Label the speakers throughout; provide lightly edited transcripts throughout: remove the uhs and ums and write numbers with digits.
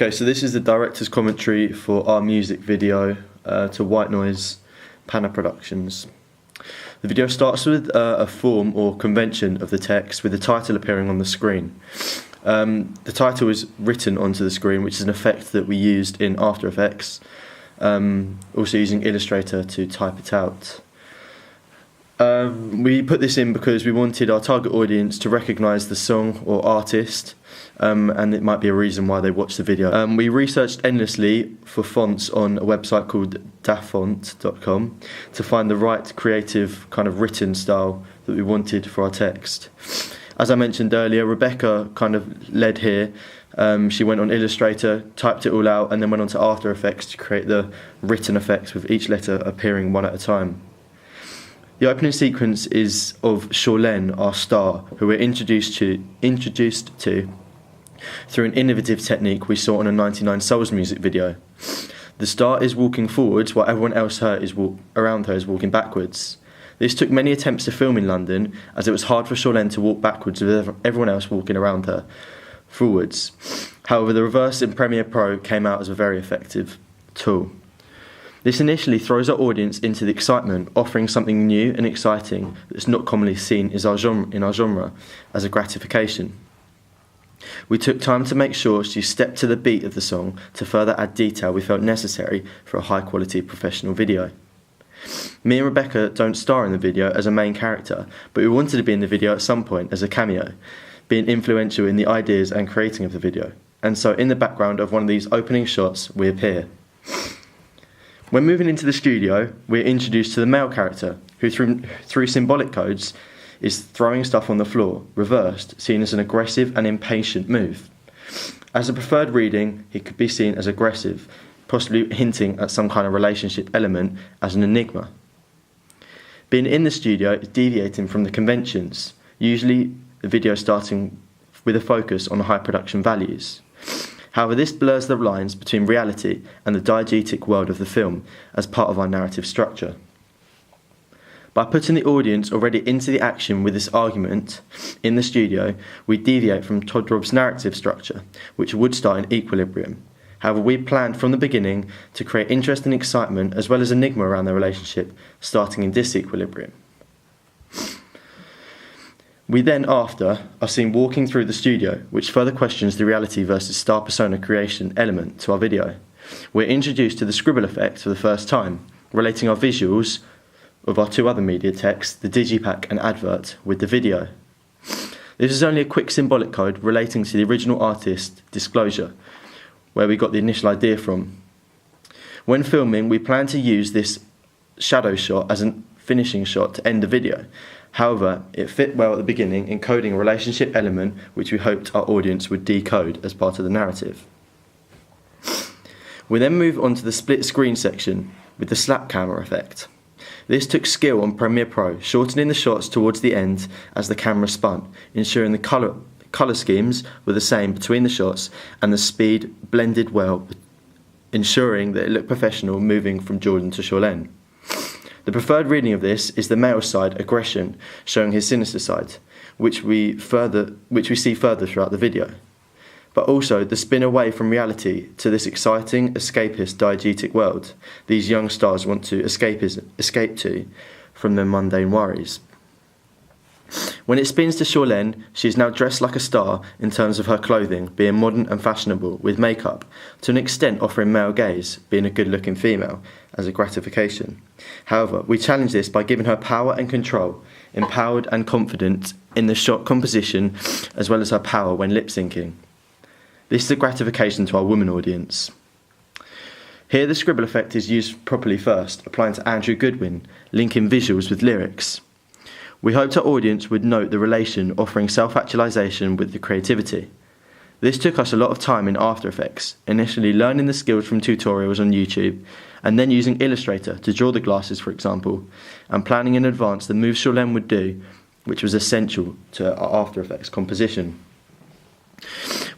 Speaker 1: Okay, so this is the director's commentary for our music video to White Noise Panna Productions. The video starts with a form or convention of the text with the title appearing on the screen. The title is written onto the screen, which is an effect that we used in After Effects, also using Illustrator to type it out. We put this in because we wanted our target audience to recognise the song or artist, and it might be a reason why they watch the video. We researched endlessly for fonts on a website called dafont.com to find the right creative kind of written style that we wanted for our text. As I mentioned earlier, Rebecca kind of led here. She went on Illustrator, typed it all out, and then went on to After Effects to create the written effects with each letter appearing one at a time. The opening sequence is of Charlene, our star, who we're introduced to through an innovative technique we saw on a 99 Souls music video. The star is walking forwards while everyone else around her is walking backwards. This took many attempts to film in London, as it was hard for Charlene to walk backwards with everyone else walking around her forwards. However, the reverse in Premiere Pro came out as a very effective tool. This initially throws our audience into the excitement, offering something new and exciting that's not commonly seen in our genre as a gratification. We took time to make sure she stepped to the beat of the song to further add detail we felt necessary for a high-quality professional video. Me and Rebecca don't star in the video as a main character, but we wanted to be in the video at some point as a cameo, being influential in the ideas and creating of the video. And so in the background of one of these opening shots, we appear. When moving into the studio, we're introduced to the male character, who through symbolic codes is throwing stuff on the floor, reversed, seen as an aggressive and impatient move. As a preferred reading, he could be seen as aggressive, possibly hinting at some kind of relationship element as an enigma. Being in the studio is deviating from the conventions, usually the video starting with a focus on high production values. However, this blurs the lines between reality and the diegetic world of the film as part of our narrative structure. By putting the audience already into the action with this argument in the studio, we deviate from Todorow's narrative structure, which would start in equilibrium. However, we planned from the beginning to create interest and excitement as well as enigma around their relationship, starting in disequilibrium. We then, after, are seen walking through the studio, which further questions the reality versus star persona creation element to our video. We're introduced to the scribble effect for the first time, relating our visuals of our two other media texts, the digipack and advert, with the video. This is only a quick symbolic code relating to the original artist, Disclosure, where we got the initial idea from. When filming, we plan to use this shadow shot as a finishing shot to end the video. However, it fit well at the beginning, encoding a relationship element which we hoped our audience would decode as part of the narrative. We then move on to the split screen section with the slap camera effect. This took skill on Premiere Pro, shortening the shots towards the end as the camera spun, ensuring the colour schemes were the same between the shots and the speed blended well, ensuring that it looked professional moving from Jordan to Charlene. The preferred reading of this is the male side, aggression, showing his sinister side, which we see further throughout the video. But also the spin away from reality to this exciting, escapist, diegetic world these young stars want to escape to from their mundane worries. When it spins to Charlene, she is now dressed like a star in terms of her clothing, being modern and fashionable, with makeup, to an extent offering male gaze, being a good-looking female, as a gratification. However, we challenge this by giving her power and control, empowered and confident in the shot composition, as well as her power when lip-syncing. This is a gratification to our woman audience. Here the scribble effect is used properly first, applying to Andrew Goodwin, linking visuals with lyrics. We hoped our audience would note the relation offering self-actualization with the creativity. This took us a lot of time in After Effects, initially learning the skills from tutorials on YouTube, and then using Illustrator to draw the glasses, for example, and planning in advance the moves Charlene would do, which was essential to our After Effects composition.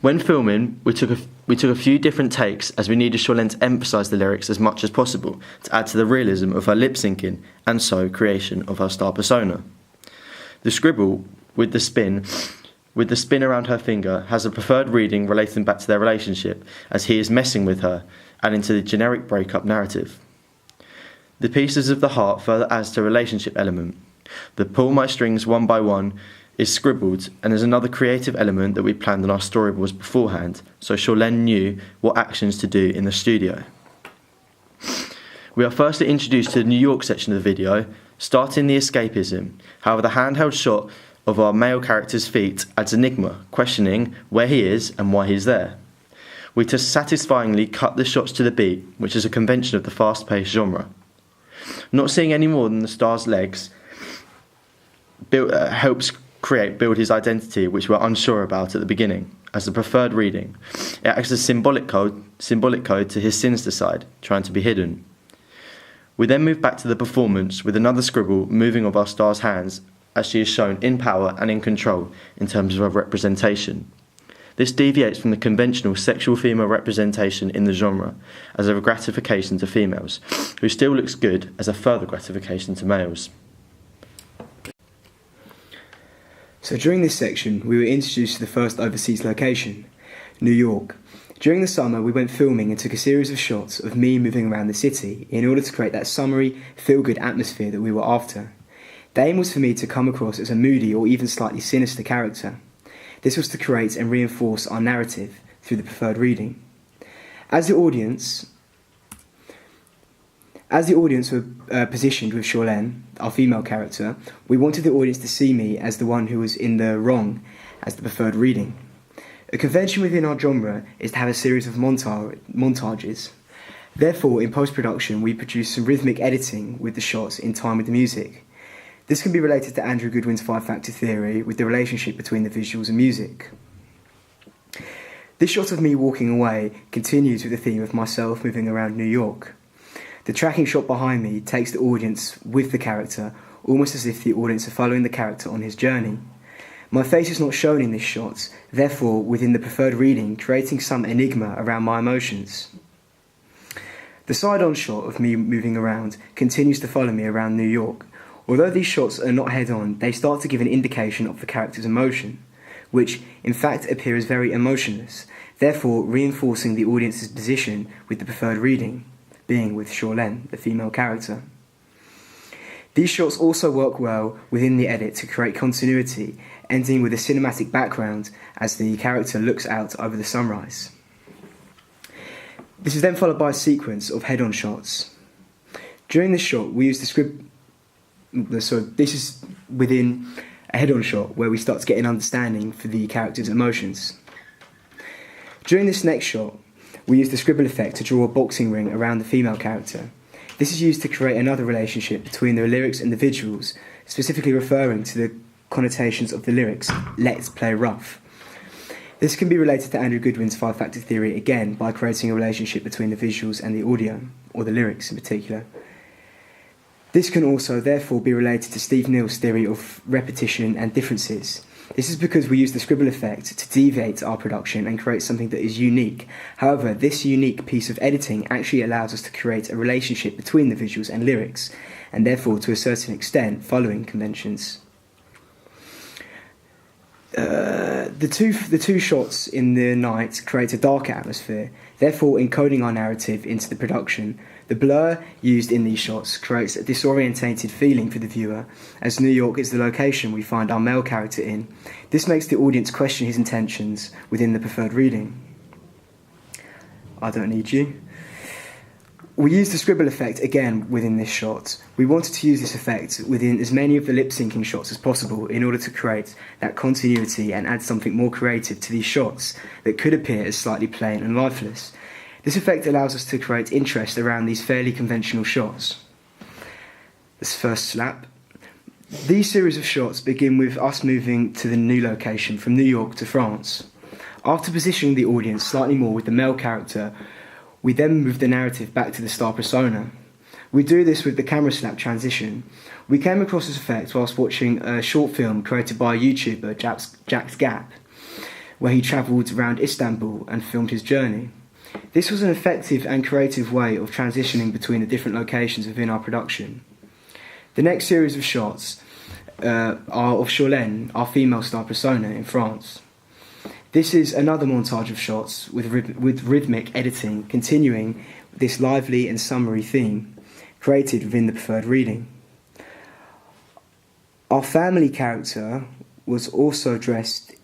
Speaker 1: When filming, we took a few different takes as we needed Charlene to emphasise the lyrics as much as possible to add to the realism of her lip-syncing and so creation of her star persona. The scribble with the spin with the spin around her finger, has a preferred reading relating back to their relationship, as he is messing with her, and into the generic breakup narrative. The pieces of the heart further adds to a relationship element. The pull my strings one by one is scribbled and is another creative element that we planned on our storyboards beforehand, so Charlene knew what actions to do in the studio. We are firstly introduced to the New York section of the video, starting the escapism. However, the handheld shot of our male character's feet adds enigma, questioning where he is and why he's there. We just satisfyingly cut the shots to the beat, which is a convention of the fast-paced genre. Not seeing any more than the star's legs helps build his identity, which we're unsure about at the beginning, as the preferred reading. It acts as a symbolic code to his sinister side, trying to be hidden. We then move back to the performance with another scribble moving of our star's hands, as she is shown in power and in control in terms of her representation. This deviates from the conventional sexual female representation in the genre as a gratification to females, who still looks good as a further gratification to males.
Speaker 2: So during this section, we were introduced to the first overseas location, New York. During the summer, we went filming and took a series of shots of me moving around the city in order to create that summery, feel-good atmosphere that we were after. The aim was for me to come across as a moody or even slightly sinister character. This was to create and reinforce our narrative through the preferred reading. As the audience were positioned with Charlene, our female character, we wanted the audience to see me as the one who was in the wrong as the preferred reading. A convention within our genre is to have a series of montages. Therefore, in post-production, we produce some rhythmic editing with the shots in time with the music. This can be related to Andrew Goodwin's five-factor theory with the relationship between the visuals and music. This shot of me walking away continues with the theme of myself moving around New York. The tracking shot behind me takes the audience with the character, almost as if the audience are following the character on his journey. My face is not shown in this shot, therefore, within the preferred reading, creating some enigma around my emotions. The side-on shot of me moving around continues to follow me around New York. Although these shots are not head-on, they start to give an indication of the character's emotion, which in fact appears very emotionless, therefore reinforcing the audience's position with the preferred reading, being with Charlene, the female character. These shots also work well within the edit to create continuity, ending with a cinematic background as the character looks out over the sunrise. This is then followed by a sequence of head-on shots. During this shot, we use the script. So this is within a head-on shot where we start to get an understanding for the character's emotions. During this next shot, we use the scribble effect to draw a boxing ring around the female character. This is used to create another relationship between the lyrics and the visuals, specifically referring to the connotations of the lyrics, "Let's play rough." This can be related to Andrew Goodwin's five-factor theory again by creating a relationship between the visuals and the audio, or the lyrics in particular. This can also therefore be related to Steve Neal's theory of repetition and differences. This is because we use the scribble effect to deviate our production and create something that is unique. However, this unique piece of editing actually allows us to create a relationship between the visuals and lyrics, and therefore to a certain extent following conventions. The two shots in the night create a dark atmosphere, therefore encoding our narrative into the production. The blur used in these shots creates a disorientated feeling for the viewer, as New York is the location we find our male character in. This makes the audience question his intentions within the preferred reading. I don't need you. We used the scribble effect again within this shot. We wanted to use this effect within as many of the lip-syncing shots as possible in order to create that continuity and add something more creative to these shots that could appear as slightly plain and lifeless. This effect allows us to create interest around these fairly conventional shots. This first slap. These series of shots begin with us moving to the new location from New York to France. After positioning the audience slightly more with the male character, we then move the narrative back to the star persona. We do this with the camera slap transition. We came across this effect whilst watching a short film created by a YouTuber, Jack's Gap, where he travelled around Istanbul and filmed his journey. This was an effective and creative way of transitioning between the different locations within our production. The next series of shots of Charlène, our female star persona in France. This is another montage of shots with rhythmic editing, continuing this lively and summary theme created within the preferred reading. Our family character was also dressed.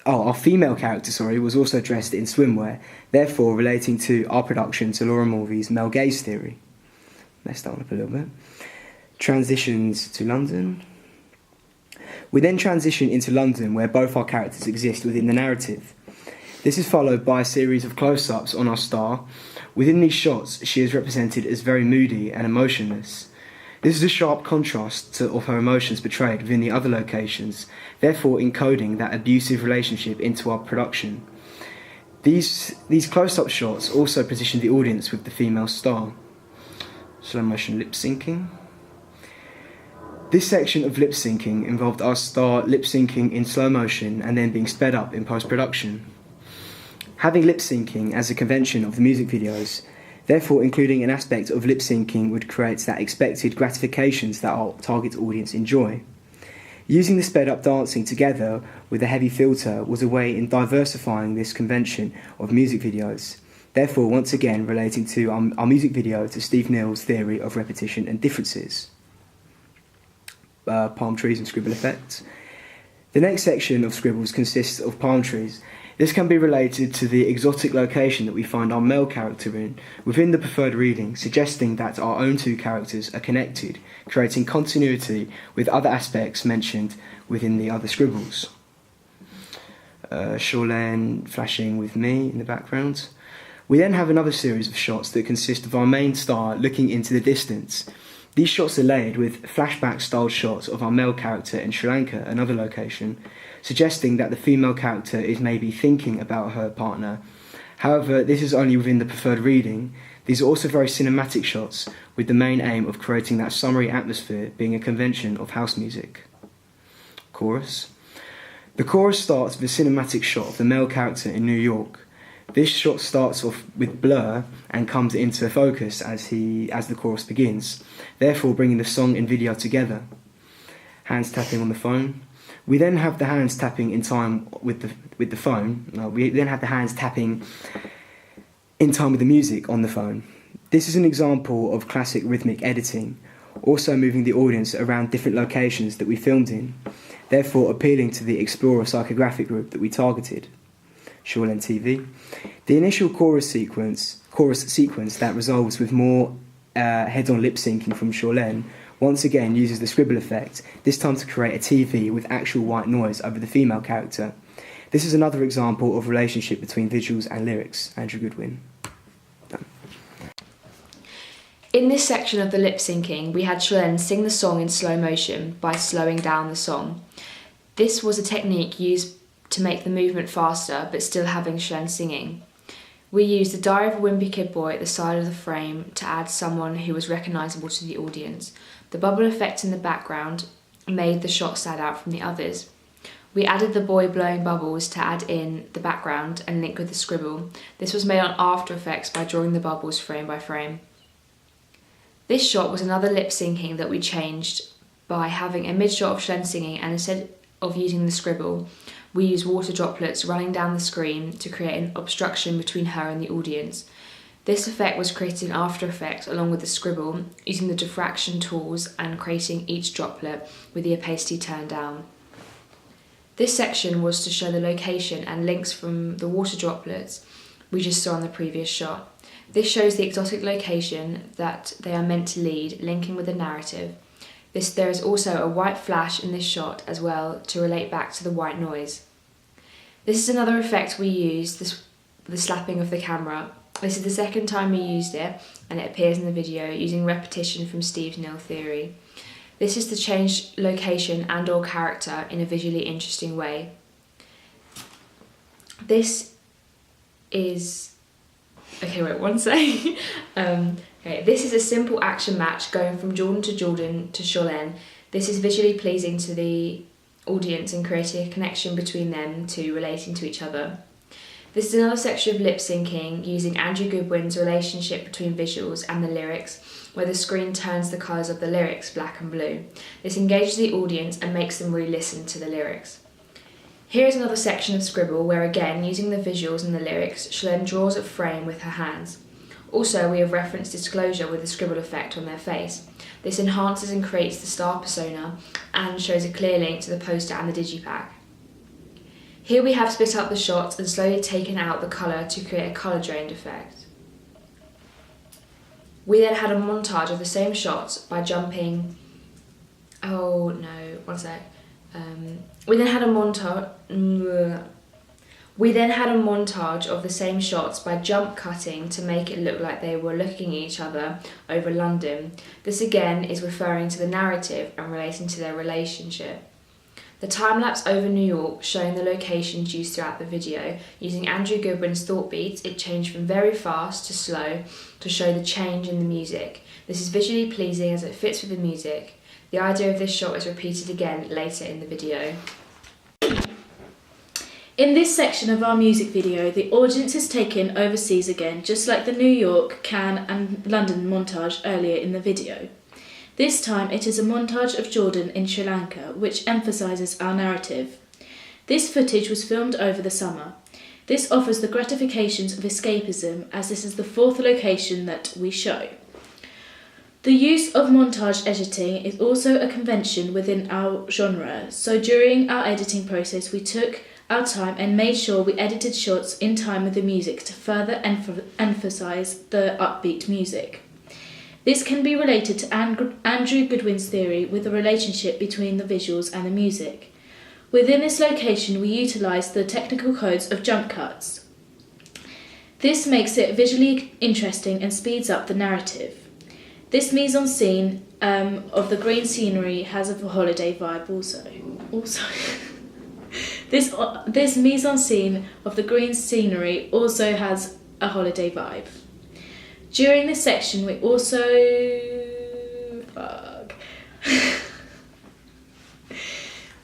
Speaker 2: Our female character, was also dressed in swimwear, therefore relating to our production to Laura Mulvey's male gaze theory. Messed that one up a little bit. Transitions to London. We then transition into London, where both our characters exist within the narrative. This is followed by a series of close-ups on our star. Within these shots, she is represented as very moody and emotionless. This is a sharp contrast of her emotions portrayed within the other locations, therefore encoding that abusive relationship into our production. These close-up shots also position the audience with the female star. Slow motion lip syncing. This section of lip syncing involved our star lip syncing in slow motion and then being sped up in post-production. Having lip syncing as a convention of the music videos, therefore including an aspect of lip syncing would create that expected gratifications that our target audience enjoy. Using the sped up dancing together with a heavy filter was a way in diversifying this convention of music videos, therefore once again relating to our music video to Steve Neal's theory of repetition and differences. Palm trees and scribble effects. The next section of scribbles consists of palm trees. This can be related to the exotic location that we find our male character in within the preferred reading, suggesting that our own two characters are connected, creating continuity with other aspects mentioned within the other scribbles. Charlène flashing with me in the background. We then have another series of shots that consist of our main star looking into the distance. These shots are layered with flashback-styled shots of our male character in Sri Lanka, another location, suggesting that the female character is maybe thinking about her partner. However, this is only within the preferred reading. These are also very cinematic shots, with the main aim of creating that summery atmosphere being a convention of house music. Chorus. The chorus starts with a cinematic shot of the male character in New York. This shot starts off with blur and comes into focus as the chorus begins, therefore bringing the song and video together. Hands tapping on the phone. We then have the hands tapping in time with the phone. We then have the hands tapping in time with the music on the phone. This is an example of classic rhythmic editing, also moving the audience around different locations that we filmed in, therefore appealing to the Explorer psychographic group that we targeted. Charlène TV. The initial chorus sequence that resolves with more head-on lip syncing from Charlène once again uses the scribble effect, this time to create a TV with actual white noise over the female character. This is another example of relationship between visuals and lyrics. Andrew Goodwin. Done.
Speaker 3: In this section of the lip syncing, we had Charlène sing the song in slow motion by slowing down the song. This was a technique used to make the movement faster but still having Charlène singing. We used the Diary of a Wimpy Kid Boy at the side of the frame to add someone who was recognisable to the audience. The bubble effect in the background made the shot stand out from the others. We added the boy blowing bubbles to add in the background and link with the scribble. This was made on After Effects by drawing the bubbles frame by frame. This shot was another lip syncing that we changed by having a mid shot of Charlène singing, and instead of using the scribble, we used water droplets running down the screen to create an obstruction between her and the audience. This effect was created in After Effects along with the scribble, using the diffraction tools and creating each droplet with the opacity turned down. This section was to show the location and links from the water droplets we just saw on the previous shot. This shows the exotic location that they are meant to lead, linking with the narrative. There is also a white flash in this shot as well to relate back to the white noise. This is another effect we used, the slapping of the camera. This is the second time we used it, and it appears in the video using repetition from Steve Neal theory. This is to change location and or character in a visually interesting way. This is... Okay, wait, one sec. Okay, this is a simple action match going from Jordan to Charlène. This is visually pleasing to the audience and creating a connection between them two relating to each other. This is another section of lip syncing using Andrew Goodwin's relationship between visuals and the lyrics, where the screen turns the colours of the lyrics black and blue. This engages the audience and makes them re-listen to the lyrics. Here is another section of Scribble where, again, using the visuals and the lyrics, Shalene draws a frame with her hands. Also, we have referenced disclosure with the scribble effect on their face. This enhances and creates the star persona and shows a clear link to the poster and the digipack. Here we have split up the shots and slowly taken out the colour to create a colour drained effect. We then had a montage of the same shots by jumping... Oh no, one sec. We then had a montage of the same shots by jump cutting to make it look like they were looking at each other over London. This again is referring to the narrative and relating to their relationship. The time-lapse over New York, showing the locations used throughout the video. Using Andrew Goodwin's thought beats, it changed from very fast to slow to show the change in the music. This is visually pleasing as it fits with the music. The idea of this shot is repeated again later in the video.
Speaker 4: In this section of our music video, the audience is taken overseas again, just like the New York, Cannes and London montage earlier in the video. This time it is a montage of Jordan in Sri Lanka, which emphasises our narrative. This footage was filmed over the summer. This offers the gratifications of escapism, as this is the fourth location that we show. The use of montage editing is also a convention within our genre, so during our editing process we took our time and made sure we edited shots in time with the music to further emphasise the upbeat music. This can be related to Andrew Goodwin's theory with the relationship between the visuals and the music. Within this location we utilised the technical codes of jump cuts. This makes it visually interesting and speeds up the narrative. This mise-en-scene of the green scenery has a holiday vibe also. This mise-en-scene of the green scenery also has a holiday vibe. During this section we also...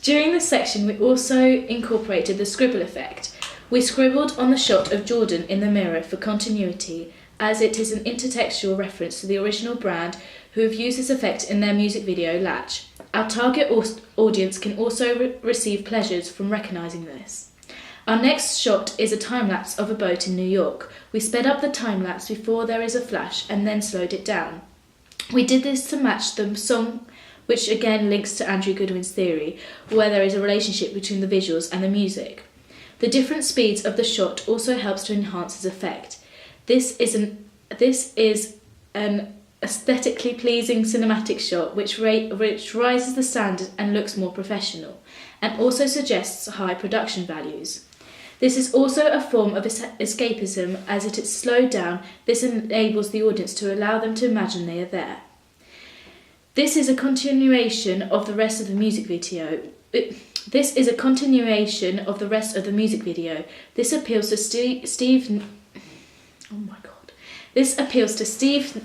Speaker 4: During this section we also incorporated the scribble effect. We scribbled on the shot of Jordan in the mirror for continuity, as it is an intertextual reference to the original brand who have used this effect in their music video Latch. Our target audience can also receive pleasures from recognising this. Our next shot is a time-lapse of a boat in New York. We sped up the time-lapse before there is a flash and then slowed it down. We did this to match the song, which again links to Andrew Goodwin's theory, where there is a relationship between the visuals and the music. The different speeds of the shot also helps to enhance its effect. This is an aesthetically pleasing cinematic shot which rises the standard and looks more professional, and also suggests high production values. This is also a form of escapism, as it is slowed down. This enables the audience to allow them to imagine they are there. This is a continuation of the rest of the music video. This appeals to Steve. Oh my god. This appeals to Steve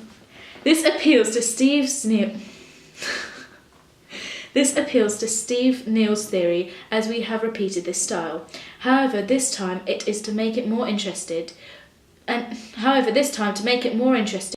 Speaker 4: Neal's theory, as we have repeated this style. However, this time to make it more interesting,